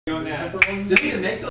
Did they even make those?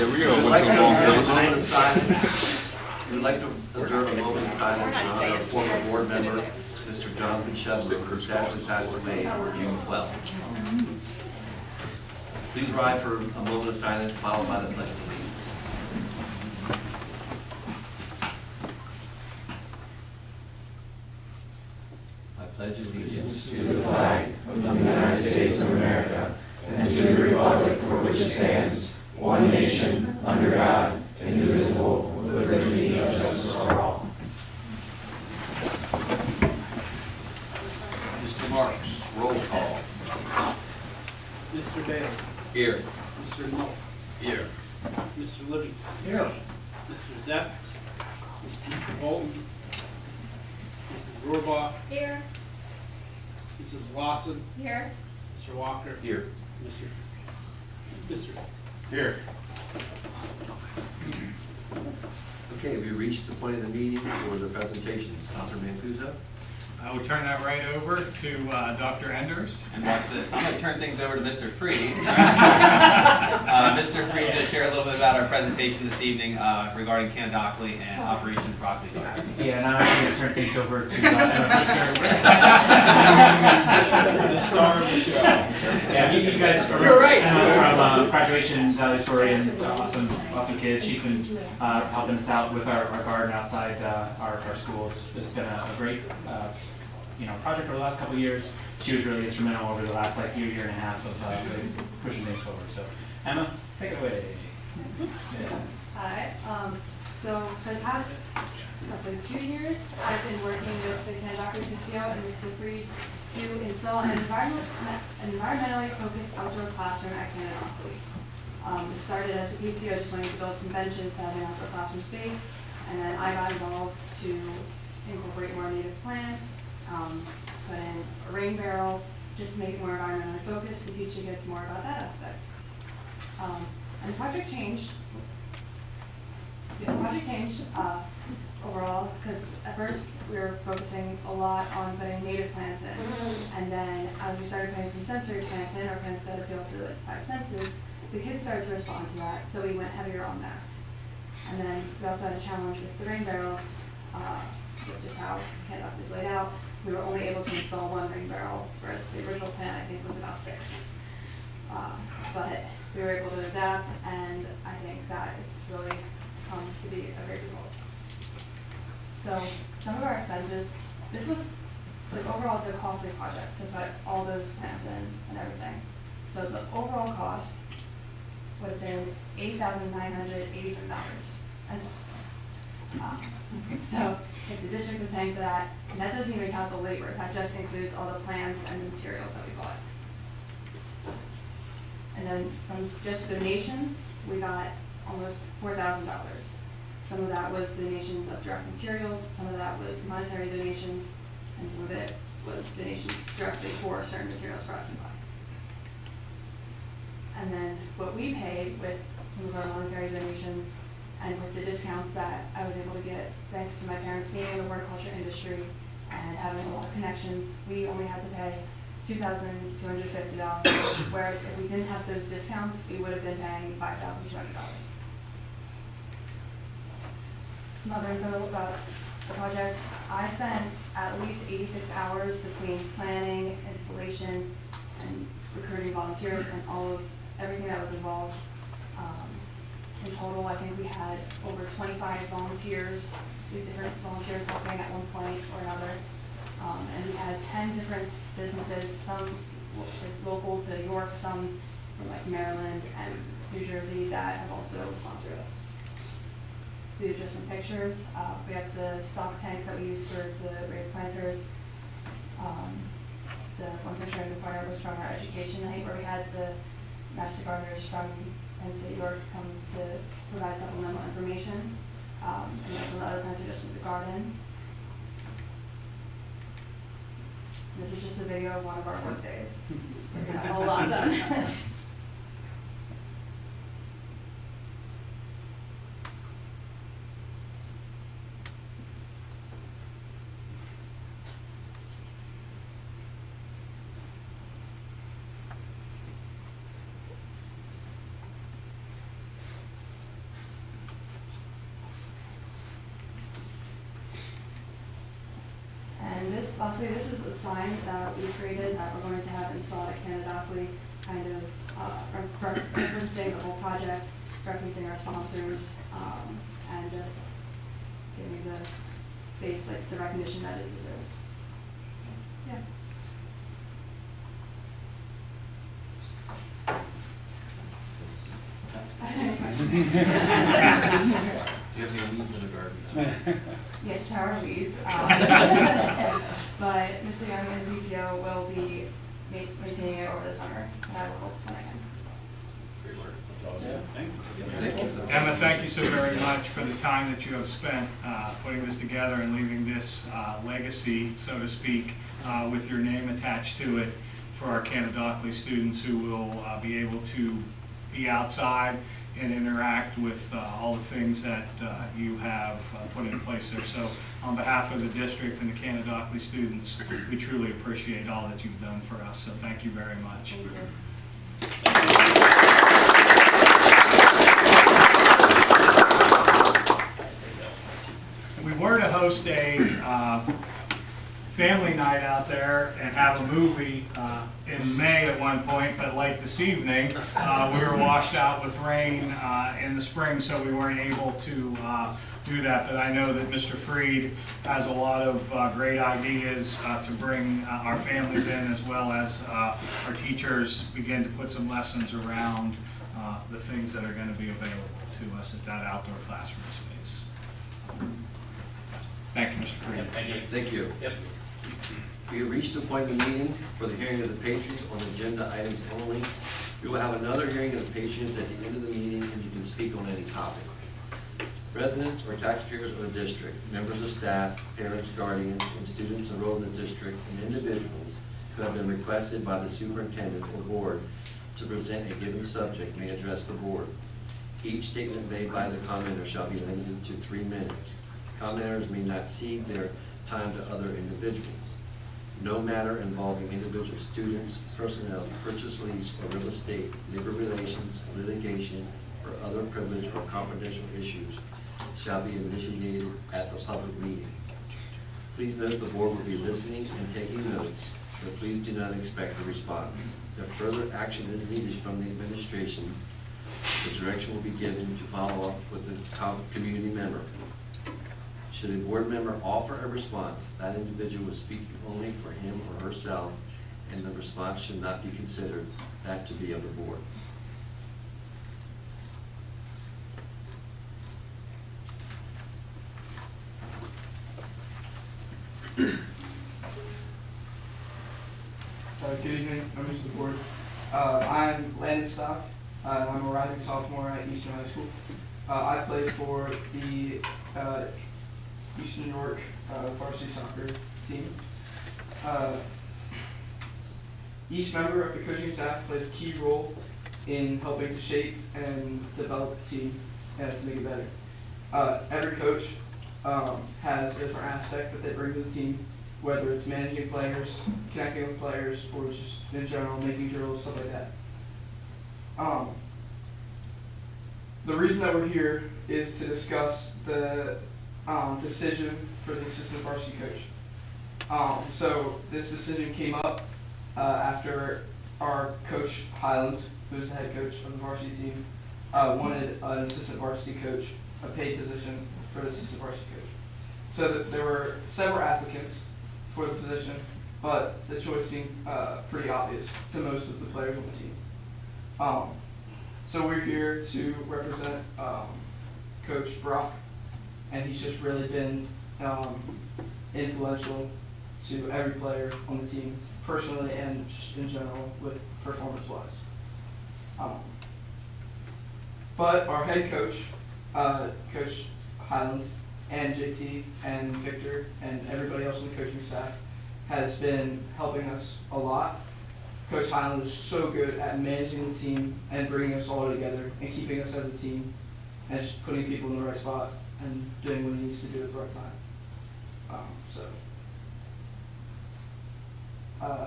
Yeah, we We all would went like to to a long observe a place. moment of silence. We would like to observe a moment of silence in honor of former board member, Mr. Jonathan Shevlin, who sadly passed away on June 12th. Please rise for a moment of silence, followed by the pledge of allegiance. I pledge allegiance To the flag of the United States of America and to the republic for which it stands, one nation, under God, indivisible, with liberty and justice for all. Mr. Marks, roll call. Mr. Bailey. Here. Mr. Knoll. Here. Mr. Livingston. Here. Mr. Zepp. Mr. Bolton. Mrs. Rohrbach. Here. Mrs. Lawson. Here. Mr. Walker. Here. Mr. Here. Okay, we reached the point of the meeting for the presentations. Dr. Mancuso? I will turn that right over to Dr. Enders. And watch this. I'm going to turn things over to Mr. Freed. Mr. Freed's going to share a little bit about our presentation this evening regarding Canadockley and Operation Broccoli Garden. Yeah, now I'm going to turn things over to The star of the show. Yeah, you guys are You're right. from graduation valedictorian, awesome kid. She's been helping us out with our garden outside our schools. It's been a great project over the last couple of years. She was really instrumental over the last year and a half of really pushing things forward. So Emma, take it away. Yeah. Hi. So for the past 2 years, I've been working with the Canadockley PTO and Mr. Freed to install an environmentally focused outdoor classroom at Canadockley. It started as the PTO just wanting to build some benches to have an outdoor classroom space, and then I got involved to incorporate more native plants, put in a rain barrel, just to make it more environmentally focused and teach the kids more about that aspect. And the project changed. Overall, because at first we were focusing a lot on putting native plants in, and then as we started putting some sensory plants in, or plants that appeal to the 5 senses, the kids started to respond to that, so we went heavier on that. And then we also had a challenge with the rain barrels, which is how Canadockley is laid out. We were only able to install 1 rain barrel, whereas the original plan I think was about 6. But we were able to adapt, and I think that it's really come to be a great result. So some of our expenses, this was, overall it's a costly project to put all those plants in and everything. So the overall cost would have been $8,987. So if the district was paying for that, and that doesn't even count the labor, that just includes all the plants and the materials that we bought. And then from just donations, we got almost $4,000. Some of that was donations of direct materials, some of that was monetary donations, and some of it was donations directly for certain materials for us to buy. And then what we paid with some of our monetary donations and with the discounts that I was able to get thanks to my parents being in the horticulture industry and having a lot of connections, we only had to pay $2,250, whereas if we didn't have those discounts, we would have been paying $5,200. Some other info about the project. I spent at least 86 hours between planning, installation, and recruiting volunteers and everything that was involved. In total, I think we had over 25 volunteers, 2 different volunteers helping at one point or another. And we had 10 different businesses, some local to York, some from Maryland and New Jersey that have also sponsored us. These are just some pictures. We have the stock tanks that we use for the raised planters. The one picture in the corner was from our education night where we had the master gardeners from Penn State York come to provide supplemental information. And then some other plants are just with the garden. This is just a video of one of our work days. We got a whole lot done. lastly, this is a sign that we created that we're going to have installed at Canadockley, kind of referencing the whole project, referencing our sponsors, and just giving the space like the recognition that it deserves. Yeah. Do you have any weeds in the garden? Yes, there are weeds. But Mr. Young and his PTO will be maintaining it over the summer, and I will help when I can. Thank you. Emma, thank you so very much for the time that you have spent putting this together and leaving this legacy, so to speak, with your name attached to it for our Canadockley students who will be able to be outside and interact with all the things that you have put in place there. So on behalf of the district and the Canadockley students, we truly appreciate all that you've done for us. So thank you very much. Thank you. We were to host a family night out there and have a movie in May at one point, but like this evening, we were washed out with rain in the spring, so we weren't able to do that. But I know that Mr. Freed has a lot of great ideas to bring our families in, as well as our teachers begin to put some lessons around the things that are going to be available to us at that outdoor classroom space. Thank you, Mr. Freed. Thank you. Thank you. Yep. We have reached the point of the meeting for the hearing of the patrons on agenda items only. We will have another hearing of the patrons at the end of the meeting, and you can speak on any topic. Residents or taxpayers of the district, members of staff, parents, guardians, and students enrolled in the district, and individuals who have been requested by the superintendent or board to present a given subject may address the board. Each statement made by the commenter shall be limited to 3 minutes. Commenters may not cede their time to other individuals. No matter involving individual students, personnel, purchase, lease, or real estate, labor relations, litigation, or other privileged or confidential issues shall be initiated at the public meeting. Please note the board will be listening and taking notes, but please do not expect a response. If further action is needed from the administration, the direction will be given to follow up with the community member. Should a board member offer a response, that individual will speak only for him or herself, and the response should not be considered that to be of the board. Good evening, members of the board. I'm Landon Stock. I'm a rising sophomore at Eastern High School. I play for the Eastern New York varsity soccer team. Each member of the coaching staff plays a key role in helping to shape and develop the team and to make it better. Every coach has a different aspect that they bring to the team, whether it's managing players, connecting with players, or just in general making drills, stuff like that. The reason that we're here is to discuss the decision for the assistant varsity coach. So this decision came up after our coach Highland, who's the head coach of the varsity team, wanted an assistant varsity coach, a paid position for the assistant varsity coach. So that there were several applicants for the position, but the choice seemed pretty obvious to most of the players on the team. So we're here to represent Coach Brock, and he's just really been influential to every player on the team, personally and just in general with performance-wise. But our head coach, Coach Highland, and JT and Victor and everybody else on the coaching staff has been helping us a lot. Coach Highland is so good at managing the team and bringing us all together and keeping us as a team and just putting people in the right spot and doing what he needs to do at the right time.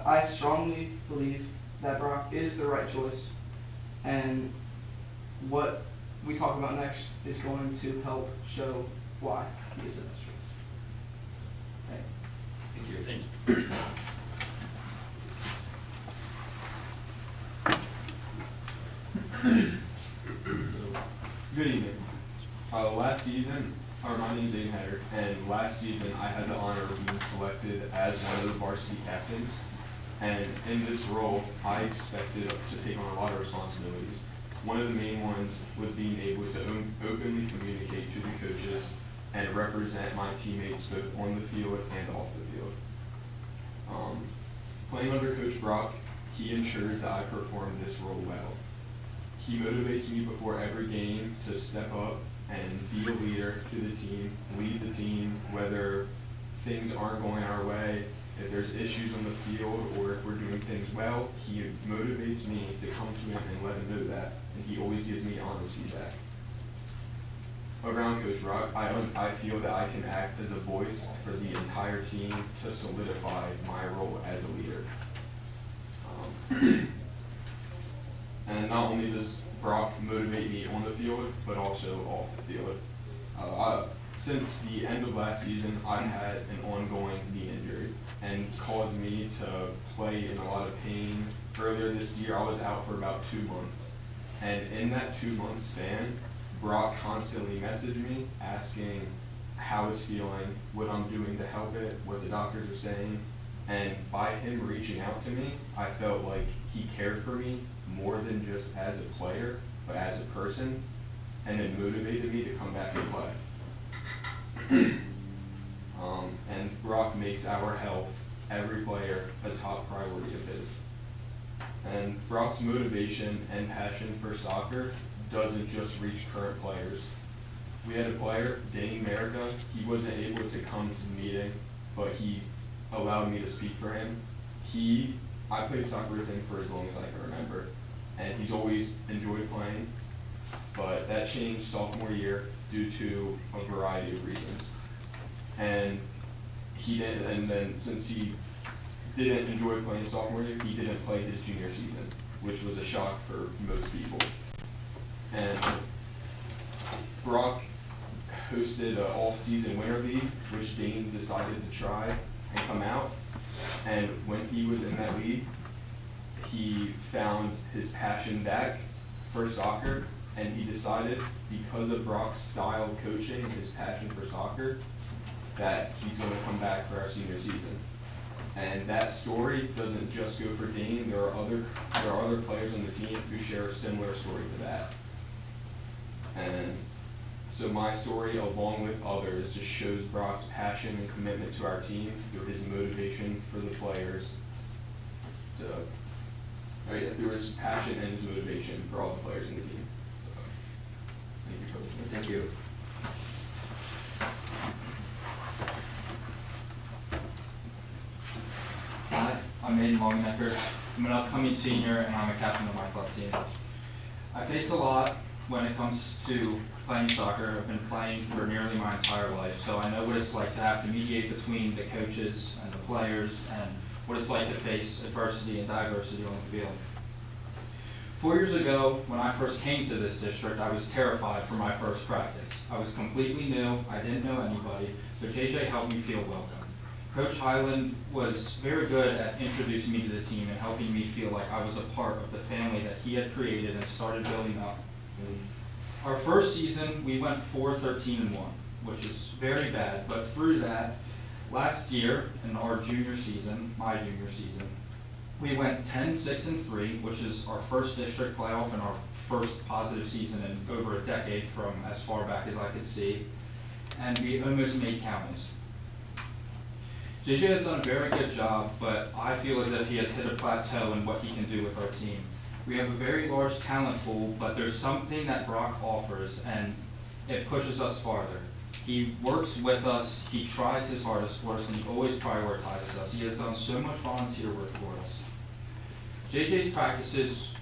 I strongly believe that Brock is the right choice, and what we talk about next is going to help show why he is the best choice. you. Thank you. Good evening. Last season, my name is Aiden Hatter, and last season I had the honor of being selected as one of the varsity captains. And in this role, I expected to take on a lot of responsibilities. One of the main ones was being able to openly communicate to the coaches and represent my teammates both on the field and off the field. Playing under Coach Brock, he ensures that I perform this role well. He motivates me before every game to step up and be a leader to the team, lead the team, whether things aren't going our way, if there's issues on the field, or if we're doing things well. He motivates me to come to him and let him know that, and he always gives me honest feedback. Around Coach Brock, I feel that I can act as a voice for the entire team to solidify my role as a leader. And not only does Brock motivate me on the field, but also off the field. Since the end of last season, I had an ongoing knee injury, and it's caused me to play in a lot of pain. Earlier this year, I was out for about 2 months. And in that 2-month span, Brock constantly messaged me asking how it's feeling, what I'm doing to help it, what the doctors are saying. And by him reaching out to me, I felt like he cared for me more than just as a player, but as a person, and it motivated me to come back and play. And Brock makes our health, every player, a top priority of his. And Brock's motivation and passion for soccer doesn't just reach current players. We had a player, Danny America. He wasn't able to come to the meeting, but he allowed me to speak for him. I played soccer with him for as long as I can remember, and he's always enjoyed playing, but that changed sophomore year due to a variety of reasons. And then since he didn't enjoy playing sophomore year, he didn't play his junior season, which was a shock for most people. And Brock hosted an all-season winter league, which Dane decided to try and come out. And when he was in that league, he found his passion back for soccer, and he decided, because of Brock's style of coaching and his passion for soccer, that he's going to come back for our senior season. And that story doesn't just go for Dane. There are other players on the team who share a similar story to that. And so my story, along with others, just shows Brock's passion and commitment to our team through his motivation for the players. Through his passion and his motivation for all the players in the team. So, thank you for listening. Thank you. Hi, I'm Aiden Longenecker. I'm an upcoming senior and I'm a captain of my club team. I face a lot when it comes to playing soccer. I've been playing for nearly my entire life, so I know what it's like to have to mediate between the coaches and the players and what it's like to face adversity and diversity on the field. 4 years ago, when I first came to this district, I was terrified for my first practice. I was completely new, I didn't know anybody, but JJ helped me feel welcome. Coach Highland was very good at introducing me to the team and helping me feel like I was a part of the family that he had created and started building up. Our first season, we went 4-13-1, which is very bad, but through that, last year in our junior season, my junior season, we went 10-6-3, which is our first district playoff and our first positive season in over a decade from as far back as I could see, and we almost made counties. JJ has done a very good job, but I feel as if he has hit a plateau in what he can do with our team. We have a very large talent pool, but there's something that Brock offers, and it pushes us farther. He works with us, he tries his hardest for us, and he always prioritizes us. He has done so much volunteer work for us. JJ's practices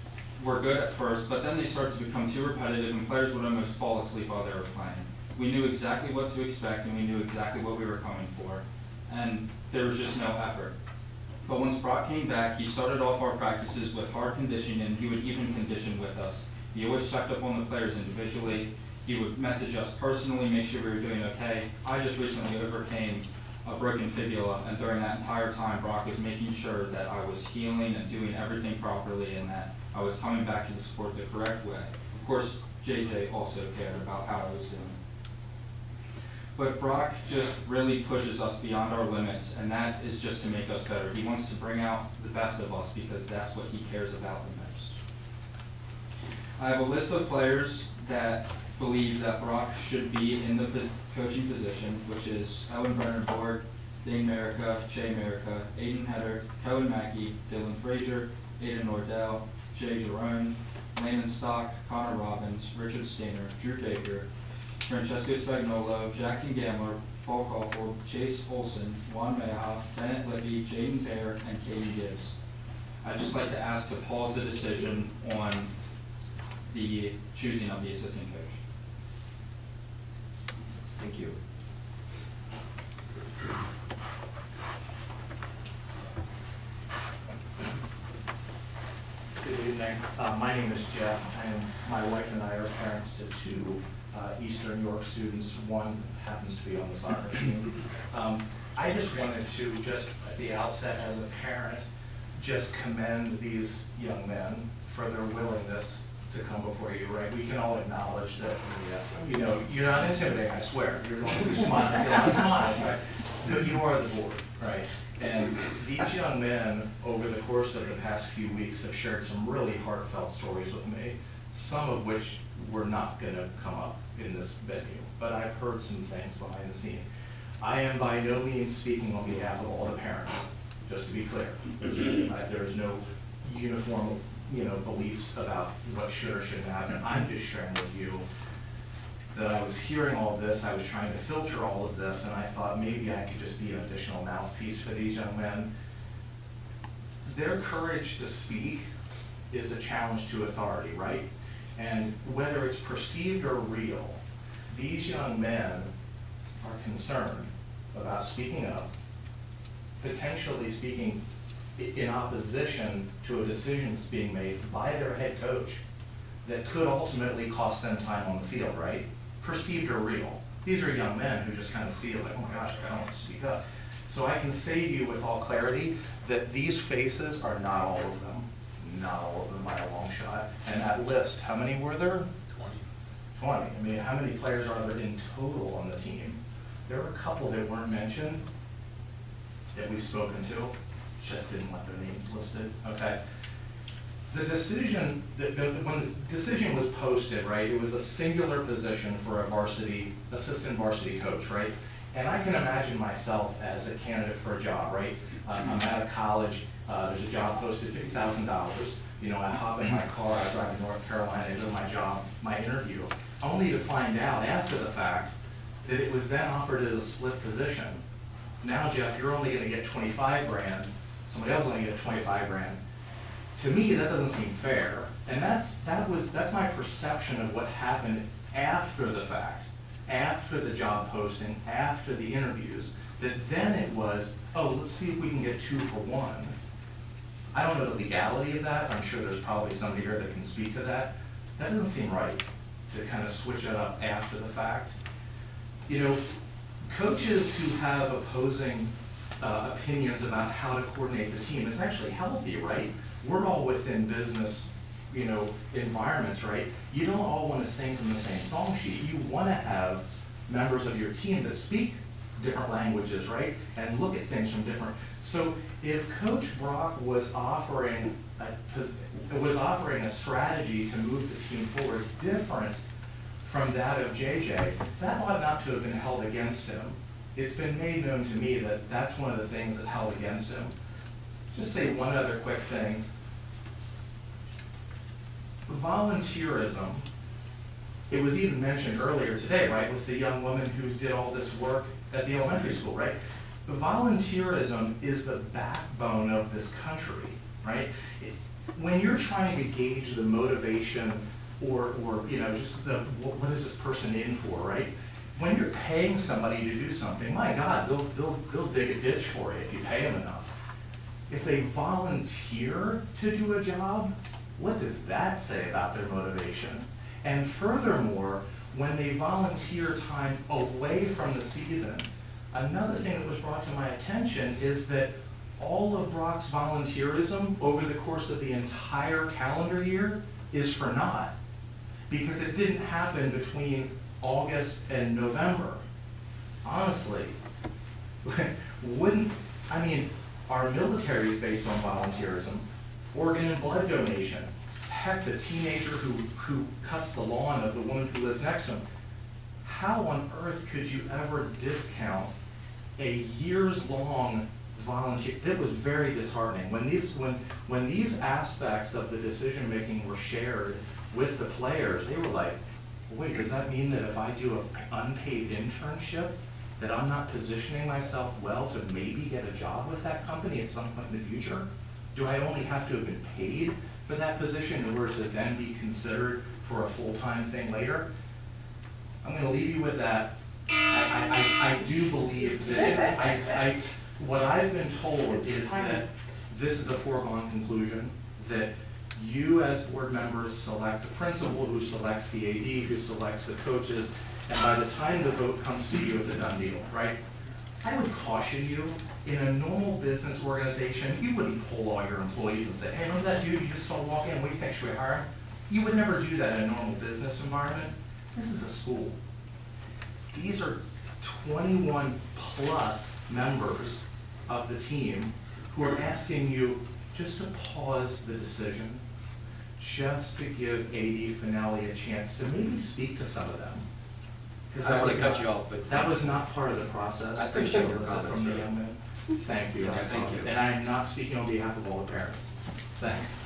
were good at first, but then they started to become too repetitive, and players would almost fall asleep while they were playing. We knew exactly what to expect, and we knew exactly what we were coming for, and there was just no effort. But once Brock came back, he started off our practices with hard conditioning, and he would even condition with us. He always checked up on the players individually. He would message us personally, make sure we were doing okay. I just recently overcame a broken fibula, and during that entire time, Brock was making sure that I was healing and doing everything properly and that I was coming back to the sport the correct way. Of course, JJ also cared about how I was doing. But Brock just really pushes us beyond our limits, and that is just to make us better. He wants to bring out the best of us because that's what he cares about the most. I have a list of players that believe that Brock should be in the coaching position, which is Owen Brenner-Borg, Dane Merica, Che Merica, Aiden Heder, Kevin Mackey, Dylan Frazier, Aiden Nordell, Jay Jerome, Landon Stock, Connor Robbins, Richard Stainer, Drew Baker, Francesco Spagnolo, Jackson Gambler, Paul Caulfield, Chase Olson, Juan Meja, Bennett Libby, Jaden Bear, and Katie Gibbs. I'd just like to ask to pause the decision on the choosing of the assistant coach. Thank you. Good evening. My name is Jeff, and my wife and I are parents to two Eastern York students. One happens to be on the soccer team. I just wanted to, just at the outset as a parent, just commend these young men for their willingness to come before you, right? We can all acknowledge that, you know, you're not intimidating, I swear. You're going to smile and say, I'm smiling, right? But you are the board, right? And these young men, over the course of the past few weeks, have shared some really heartfelt stories with me, some of which were not going to come up in this venue. But I've heard some things behind the scene. I am by no means speaking on behalf of all the parents, just to be clear. There is no uniform, beliefs about what should or shouldn't happen. I'm just sharing with you that I was hearing all of this, I was trying to filter all of this, and I thought maybe I could just be an additional mouthpiece for these young men. Their courage to speak is a challenge to authority, right? And whether it's perceived or real, these young men are concerned about speaking up, potentially speaking in opposition to a decision that's being made by their head coach that could ultimately cost them time on the field, right? Perceived or real. These are young men who just kind of see it like, oh my gosh, I don't want to speak up. So I can say to you with all clarity that these faces are not all of them. Not all of them by a long shot. And that list, how many were there? 20. I mean, how many players are there in total on the team? There were a couple that weren't mentioned that we've spoken to, just didn't want their names listed, okay? The decision, when the decision was posted, right, it was a singular position for a assistant varsity coach, right? And I can imagine myself as a candidate for a job, right? I'm out of college, there's a job posted, $50,000. I hop in my car, I drive to North Carolina, I do my job, my interview, only to find out after the fact that it was then offered as a split position. Now, Jeff, you're only gonna get 25 grand, somebody else is only gonna get 25 grand. To me, that doesn't seem fair. And that's my perception of what happened after the fact, after the job posting, after the interviews, that then it was, oh, let's see if we can get 2 for 1. I don't know the legality of that. I'm sure there's probably somebody here that can speak to that. That doesn't seem right to kind of switch it up after the fact. Coaches who have opposing opinions about how to coordinate the team is actually healthy, right? We're all within business, environments, right? You don't all want to sing from the same song sheet. You want to have members of your team that speak different languages, right? And look at things from different. So if Coach Brock was offering a strategy to move the team forward different from that of JJ, that ought not to have been held against him. It's been made known to me that that's one of the things that held against him. Just say one other quick thing. Volunteerism, it was even mentioned earlier today, right, with the young woman who did all this work at the elementary school, right? Volunteerism is the backbone of this country, right? When you're trying to gauge the motivation or just what is this person in for, right? When you're paying somebody to do something, my God, they'll dig a ditch for you if you pay them enough. If they volunteer to do a job, what does that say about their motivation? And furthermore, when they volunteer time away from the season, Another thing that was brought to my attention is that all of Brock's volunteerism over the course of the entire calendar year is for naught, because it didn't happen between August and November. Honestly, our military is based on volunteerism, organ and blood donation. Heck, the teenager who cuts the lawn of the woman who lives next to him. How on earth could you ever discount a years-long volunteer? It was very disheartening. When these aspects of the decision-making were shared with the players, they were like, wait, does that mean that if I do an unpaid internship, that I'm not positioning myself well to maybe get a job with that company at some point in the future? Do I only have to have been paid for that position in order to then be considered for a full-time thing later? I'm gonna leave you with that. I do believe that, what I've been told is that this is a foregone conclusion, that you as board members select the principal, who selects the AD, who selects the coaches, and by the time the vote comes to you, it's a done deal, right? I would caution you, in a normal business organization, you wouldn't poll all your employees and say, hey, remember that dude you just saw walk in, what do you think, should we hire him? You would never do that in a normal business environment. This is a school. These are 21 plus members of the team who are asking you just to pause the decision, just to give AD Finale a chance to maybe speak to some of them. I don't want to cut you off, but That was not part of the process. I appreciate your Solicit comments, from the sir. young men. Thank you. Yeah, thank you. And I am not speaking on behalf of all the parents. Thanks.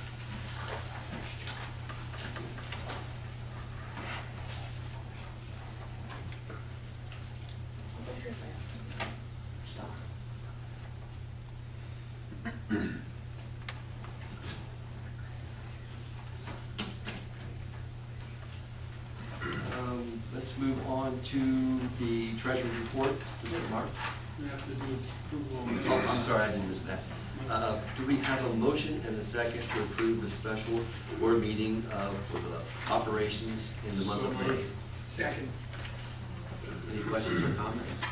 Let's move on to the treasurer's report. Mr. Mark? We have to do approval. of Oh, I'm minutes. sorry, I didn't miss that. Do we have a motion and a second to approve the special board meeting for the operations in the month of So May? moved. Second. Any questions or comments?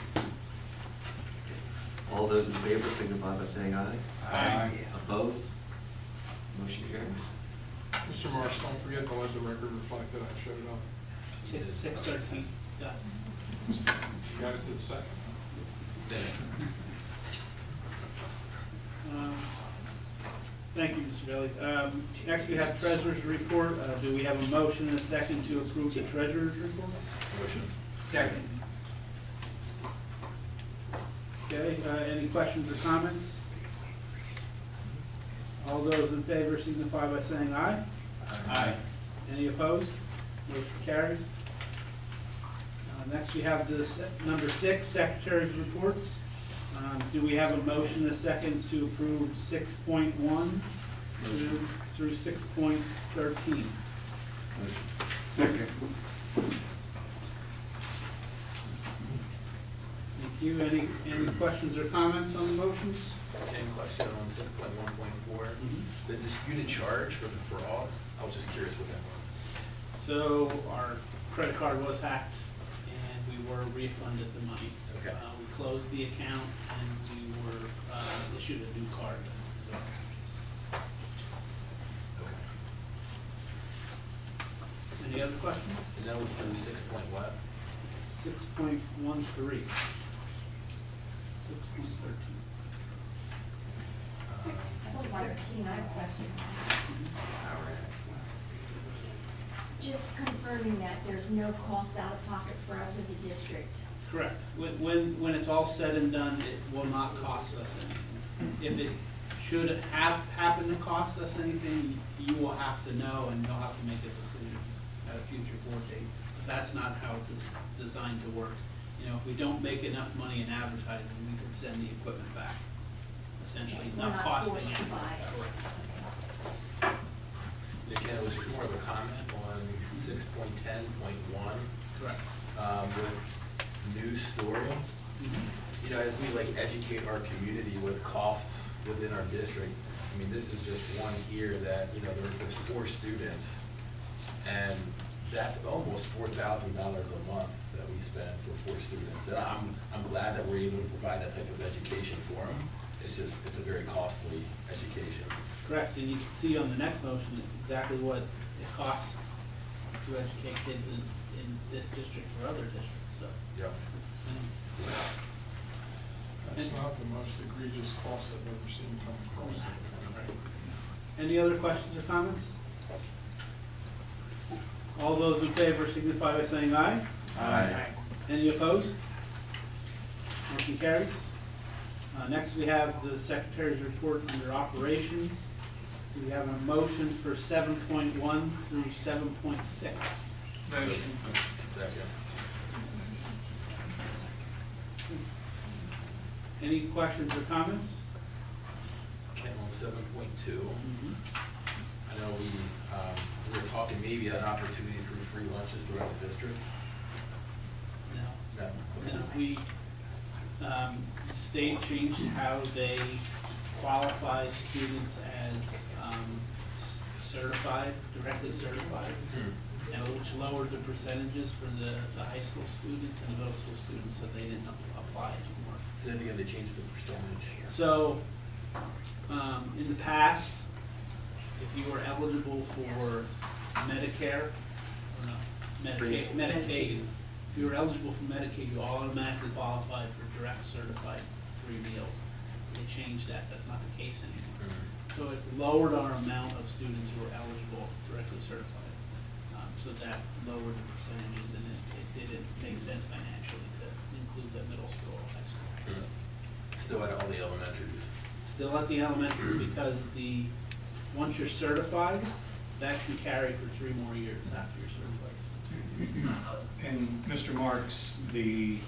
All those in favor signify by saying aye. Aye. Opposed? Motion carries. Mr. Marsh, don't forget to let the record reflect that I showed up. 6:13. Yeah. You got it to the second. Thank you, Mr. Bailey. Next, we have treasurer's report. Do we have a motion and a second to approve the treasurer's report? Motion. Second. Okay, any questions or comments? All those in favor signify by saying aye. Aye. Any opposed? Motion carries. Next, we have this number 6, secretary's reports. Do we have a motion and a second to approve 6.1 through 6.13? Second. Thank you. Any questions or comments on the motions? Any question on 6.1.4? The disputed charge for the fraud? I was just curious what that was. So our credit card was hacked and we were refunded the money. Okay. We closed the account and we were issued a new card. So, any other questions? And that was through 6 point what? 6.13. 6.13. I have a question. Just confirming that there's no cost out of pocket for us as a district. Correct. When it's all said and done, it will not cost us anything. If it should happen to cost us anything, you will have to know and you'll have to make a decision at a future board date. That's not how it's designed to work. You know, if we don't make enough money in advertising, we can send the equipment back. Essentially, We're not not costing forced to anything. buy it. Again, it was more of a comment on 6.10.1 Correct. with news story. You know, as we like educate our community with costs within our district, I mean, this is just one here that, you know, there's 4 students and that's almost $4,000 a month that we spend for 4 students. And I'm glad that we're able to provide that type of education for them. It's a very costly education. Correct, and you can see on the next motion exactly what it costs to educate kids in this district or other districts, so Yep. it's the same. That's not the most egregious cost I've ever seen come across. Any other questions or comments? All those in favor signify by saying aye. Aye. Any opposed? Motion carries. Next, we have the Secretary's report under operations. Do we have a motion for 7.1 through 7.6? Motion. Second. Any questions or comments? Ken, on 7.2, I know we were talking maybe an opportunity for free lunches throughout the district. No. No. No, the state changed how they qualify students as certified, directly certified, and which lowered the percentages for the high school students and the middle school students, so they didn't apply anymore. So then again, they changed the percentage. So, in the past, if you were eligible for Medicare, or no, Medicaid, if you were eligible for Medicaid, you automatically qualified for direct certified free meals. They changed that, that's not the case anymore. So it lowered our amount of students who were eligible directly certified. So that lowered the percentages, and it didn't make sense financially to include the middle school or high school. Still at all the elementaries. Still at the elementary, because once you're certified, that can carry for 3 more years after you're certified. And Mr. Marks, the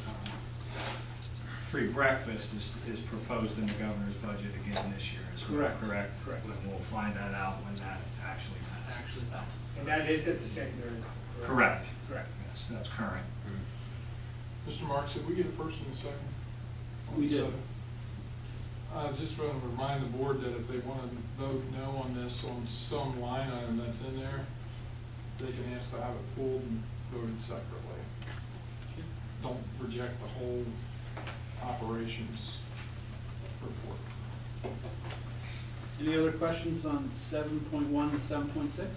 free breakfast is proposed in the governor's budget again this year as well, Correct. correct? Correct. And we'll find that out when that actually passes. Actually passes. And that is at the secondary. Correct. Correct. Yes, that's current. Mr. Marks, did we get a first and a second? We did. I just want to remind the board that if they want to vote no on this on some line item that's in there, they can ask to have it pulled and voted separately. Don't reject the whole operations report. Any other questions on 7.1 and 7.6?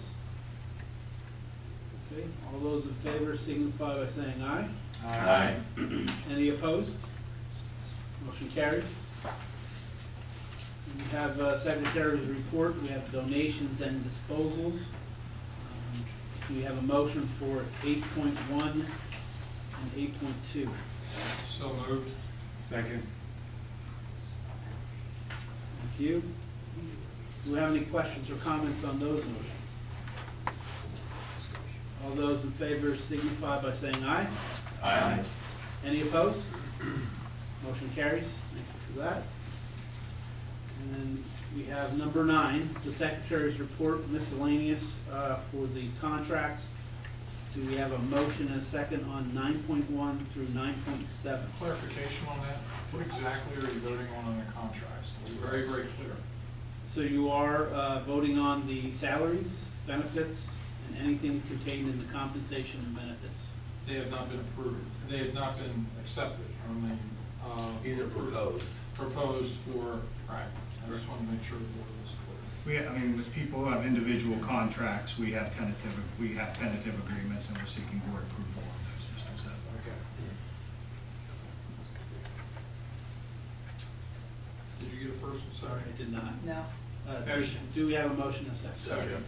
Okay, all those in favor signify by saying aye. Aye. Any opposed? Motion carries. We have Secretary's report, we have donations and disposals. We have a motion for 8.1 and 8.2. So moved. Second. Thank you. Do we have any questions or comments on those motions? All those in favor signify by saying aye. Aye. Any opposed? Motion carries. Thank you for that. And then we have number 9, the Secretary's report miscellaneous for the contracts. Do we have a motion and a second on 9.1 through 9.7? Clarification on that. What exactly are you voting on the contracts? To be very, very clear. So you are voting on the salaries, benefits, and anything contained in the compensation and benefits. They have not been approved. They have not been accepted. I mean, These are proposed. proposed for, right. I just want to make sure the board is clear. I mean, with people who have individual contracts, we have tentative agreements, and we're seeking board approval on those, Mr. Zep. Okay. Did you get a first and Sorry, second? I did not. No. Motion. Do we have a motion and a second? Second.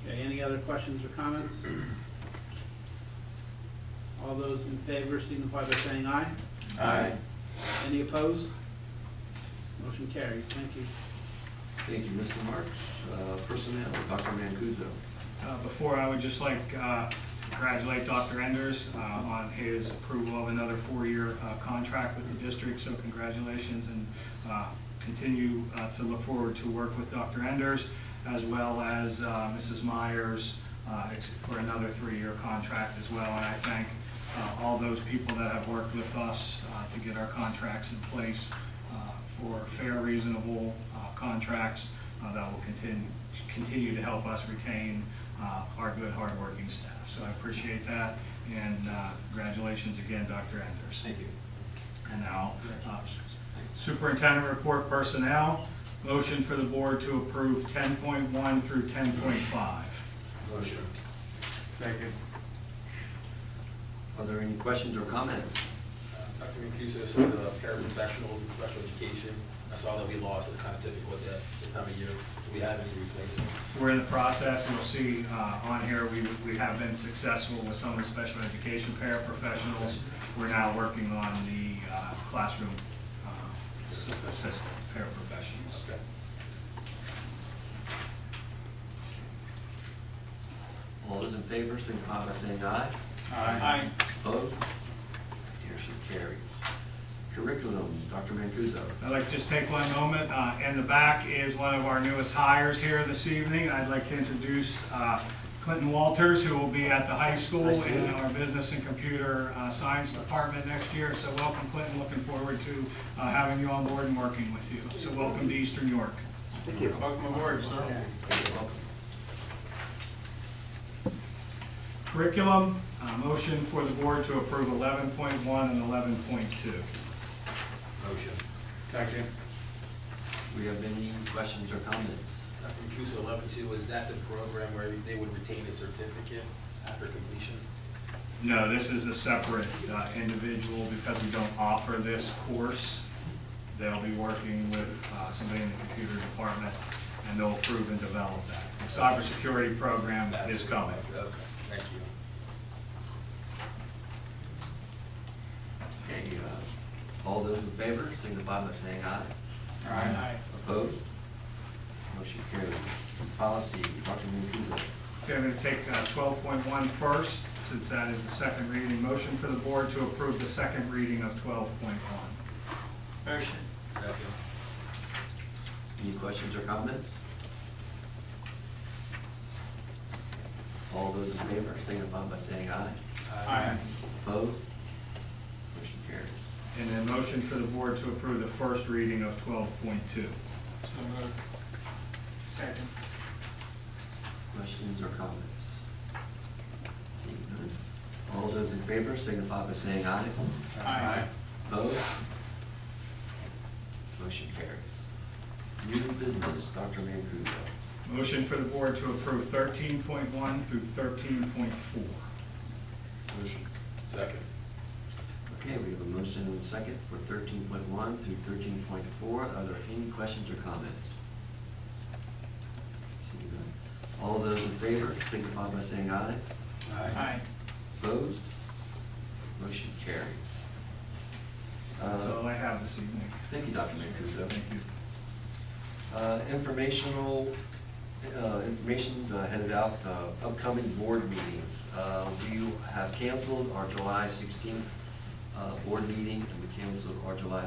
Okay, any other questions or comments? All those in favor signify by saying aye. Aye. Any opposed? Motion carries. Thank you. Thank you, Mr. Marks. Personnel, Dr. Mancuso. Before, I would just like to congratulate Dr. Enders on his approval of another 4-year contract with the district, so congratulations, and continue to look forward to work with Dr. Enders, as well as Mrs. Myers for another 3-year contract as well. And I thank all those people that have worked with us to get our contracts in place for fair, reasonable contracts that will continue to help us retain our good, hardworking staff. So I appreciate that, and congratulations again, Dr. Enders. Thank you. And now, Superintendent Report Personnel, motion for the board to approve 10.1 through 10.5. Motion. Second. Are there any questions or comments? Dr. Mancuso, so the paraprofessionals in special education, I saw that we lost, it's kind of typical at this time of year. Do we have any replacements? We're in the process, and you'll see on here, we have been successful with some of the special education paraprofessionals. We're now working on the classroom assistant paraprofessionals. Okay. All those in favor, signify by saying aye. Aye. Opposed? Motion carries. Curriculum, Dr. Mancuso. I'd like to just take one moment. In the back is one of our newest hires here this evening. I'd like to introduce Clinton Walters, who will be at the high school in our business and computer science department next year. So welcome, Clinton. Looking forward to having you on board and working with you. So welcome to Eastern York. Thank you. Welcome aboard, sir. You're welcome. Curriculum, motion for the board to approve 11.1 and 11.2. Motion. Second. We have any questions or comments? Dr. Mancuso, 11.2, is that the program where they would retain a certificate after completion? No, this is a separate individual because we don't offer this course. They'll be working with somebody in the computer department, and they'll approve and develop that. The cybersecurity program is coming. Okay, thank you. Okay, all those in favor, signify by saying aye. Aye. Opposed? Motion carries. Policy, Dr. Mancuso. Okay, I'm going to take 12.1 first, since that is the second reading. Motion for the board to approve the second reading of 12.1. Motion. Second. Any questions or comments? All those in favor, signify by saying aye. Aye. Opposed? Motion carries. And then motion for the board to approve the first reading of 12.2. So moved. Second. Questions or comments? Seeing none. All those in favor, signify by saying aye. Aye. Opposed? Motion carries. New business, Dr. Mancuso. Motion for the board to approve 13.1 through 13.4. Motion. Second. Okay, we have a motion and a second for 13.1 through 13.4. Are there any questions or comments? Seeing none. All those in favor, signify by saying aye. Aye. Opposed? Motion carries. That's all I have this evening. Thank you, Dr. Mancuso. Thank you. Information headed out, upcoming board meetings. We have canceled our July 16th board meeting, and we canceled our July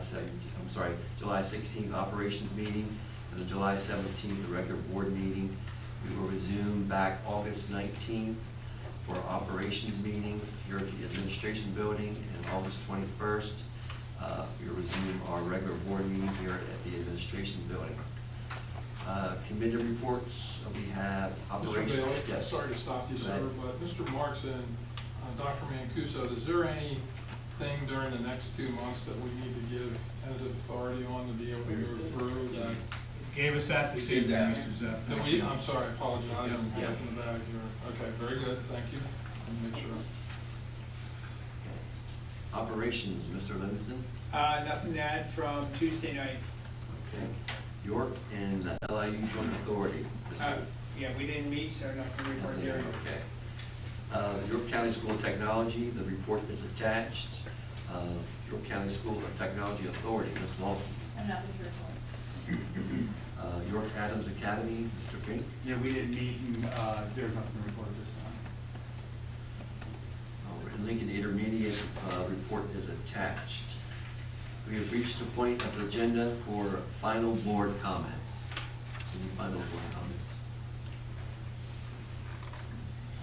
16th operations meeting, and the July 17th, the regular board meeting. We will resume back August 19th for our operations meeting here at the administration building, and August 21st, we will resume our regular board meeting here at the administration building. Committee reports, we have Mr. operations. Bailey, Yes. sorry to stop you, Go sir, ahead. but Mr. Marks and Dr. Mancuso, is there anything during the next 2 months that we need to give tentative authority on to be able to move through that? Gave us that this We did evening, that. Mr. Zepp. That we, I'm sorry, I apologize, I'm Yeah. looking back here. Okay, very good, thank you. Let me make sure. Operations, Mr. Livingston. Nothing to add from Tuesday night. Okay. York and the LIU Joint Authority. Yeah, we didn't meet, so not gonna report there. Okay. The York County School of Technology, the report is attached. York County School of Technology Authority, Ms. Lawson. And nothing to report. York Adams Academy, Mr. Fink. Yeah, we didn't meet, and there's nothing to report this time. Lincoln Intermediate report is attached. We have reached a point of the agenda for final board comments. Any final board comments?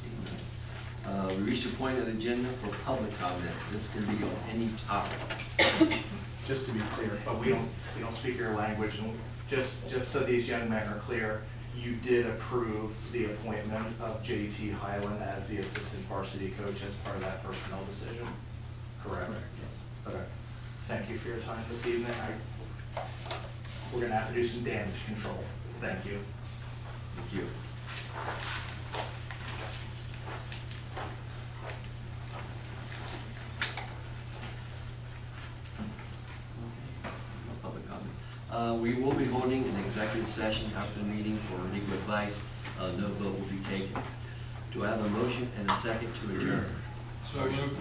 Seeing none. We reached a point of the agenda for public comment. This can be on any topic. Just to be clear, but we don't speak your language, and just so these young men are clear, you did approve the appointment of JT Highland as the assistant varsity coach as part of that personnel decision, correct? Okay. Thank you for your time this evening. We're gonna have to do some damage control. Thank you. Thank you. No public comment. We will be holding an executive session after the meeting for legal advice. No vote will be taken. Do I have a motion and a second to adjourn? So moved.